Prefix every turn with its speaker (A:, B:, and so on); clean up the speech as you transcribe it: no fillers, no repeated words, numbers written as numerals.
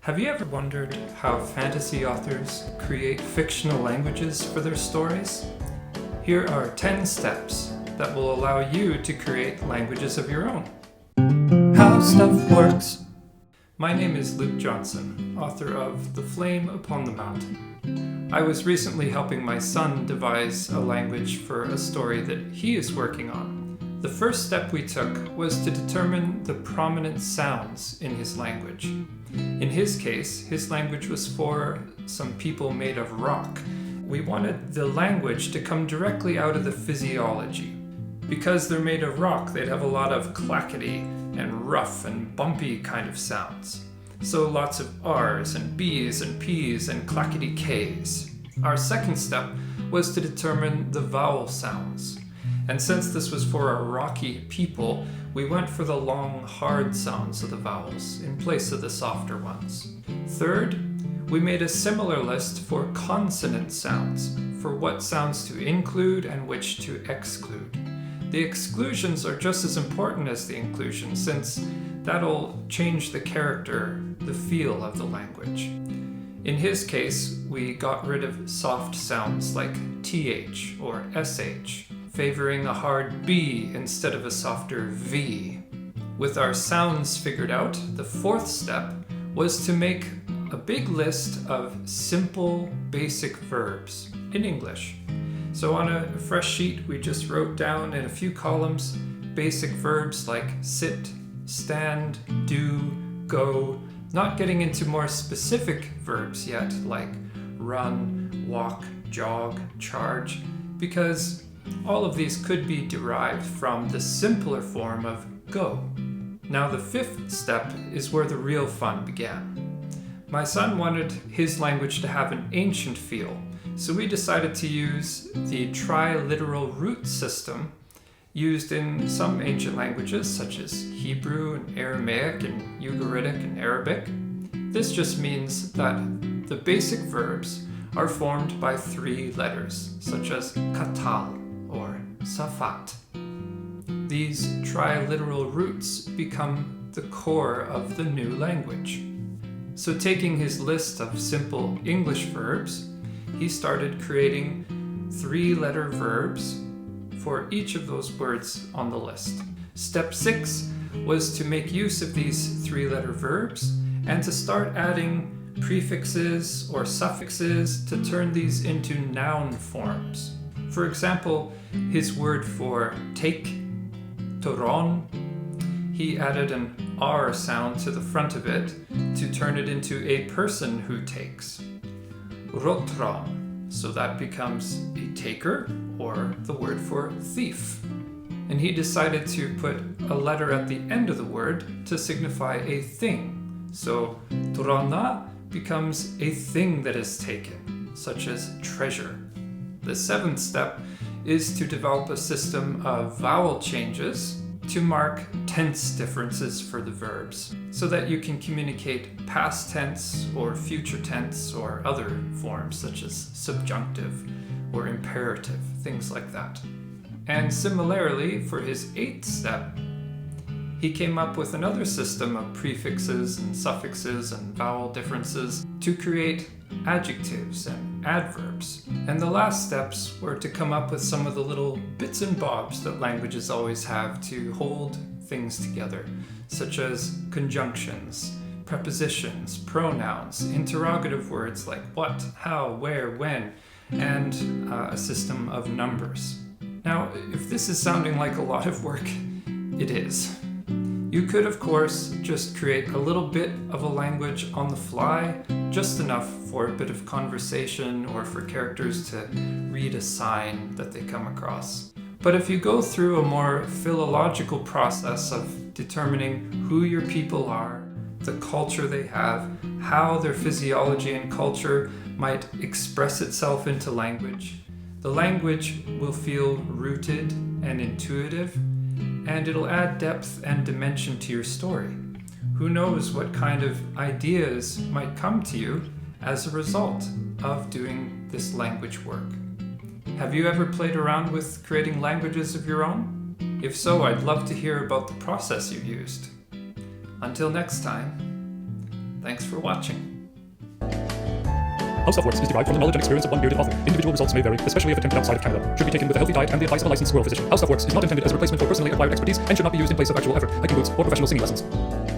A: Have you ever wondered how fantasy authors create fictional languages for their stories? Here are 10 steps that will allow you to create languages of your own. How stuff works. My name is Luke Johnson, author of The Flame Upon the Mountain. I was recently helping my son devise a language for a story that he is working on. The first step we took was to determine the prominent sounds in his language. In his case, his language was for some people made of rock. We wanted the language to come directly out of the physiology. Because they're made of rock, they'd have a lot of clackety and rough and bumpy kind of sounds. So lots of R's and B's and P's and clackety K's. Our second step was to determine the vowel sounds. And since this was for a rocky people, we went for the long, hard sounds of the vowels in place of the softer ones. Third, we made a similar list for consonant sounds, for what sounds to include and which to exclude. The exclusions are just as important as the inclusions, since that'll change the character, the feel of the language. In his case, we got rid of soft sounds like TH or SH, favoring a hard B instead of a softer V. With our sounds figured out, the fourth step was to make a big list of simple, basic verbs in English. So on a fresh sheet, we just wrote down in a few columns basic verbs like sit, stand, do, go, not getting into more specific verbs yet, like run, walk, jog, charge, because all of these could be derived from the simpler form of go. Now the fifth step is where the real fun began. My son wanted his language to have an ancient feel, so we decided to use the triliteral root system used in some ancient languages such as Hebrew and Aramaic and Ugaritic and Arabic. This just means that the basic verbs are formed by 3 letters, such as katal or safat. These triliteral roots become the core of the new language. So taking his list of simple English verbs, he started creating 3-letter verbs for each of those words on the list. Step 6 was to make use of these 3-letter verbs and to start adding prefixes or suffixes to turn these into noun forms. For example, his word for take, toron, he added an R sound to the front of it to turn it into a person who takes. Rotron, so that becomes a taker, or the word for thief. And he decided to put a letter at the end of the word to signify a thing. So Tharnëa becomes a thing that is taken, such as treasure. The 7th step is to develop a system of vowel changes to mark tense differences for the verbs, so that you can communicate past tense or future tense or other forms such as subjunctive or imperative, things like that. And similarly, for his 8th step, he came up with another system of prefixes and suffixes and vowel differences to create adjectives and adverbs. And the last steps were to come up with some of the little bits and bobs that languages always have to hold things together, such as conjunctions, prepositions, pronouns, interrogative words like what, how, where, when, and a system of numbers. Now, if this is sounding like a lot of work, it is. You could, of course, just create a little bit of a language on the fly, just enough for a bit of conversation or for characters to read a sign that they come across. But if you go through a more philological process of determining who your people are, the culture they have, how their physiology and culture might express itself into language, the language will feel rooted and intuitive, and it'll add depth and dimension to your story. Who knows what kind of ideas might come to you as a result of doing this language work. Have you ever played around with creating languages of your own? If so, I'd love to hear about the process you used. Until next time, Thanks for watching.
B: How stuff works is derived from the knowledge and experience of one bearded author. Individual results may vary, especially if attempted outside of Canada. Should be taken with a healthy diet and the advice of a licensed squirrel physician. How stuff works is not intended as a replacement for personally acquired expertise and should not be used in place of actual effort, hiking boots, or professional singing lessons.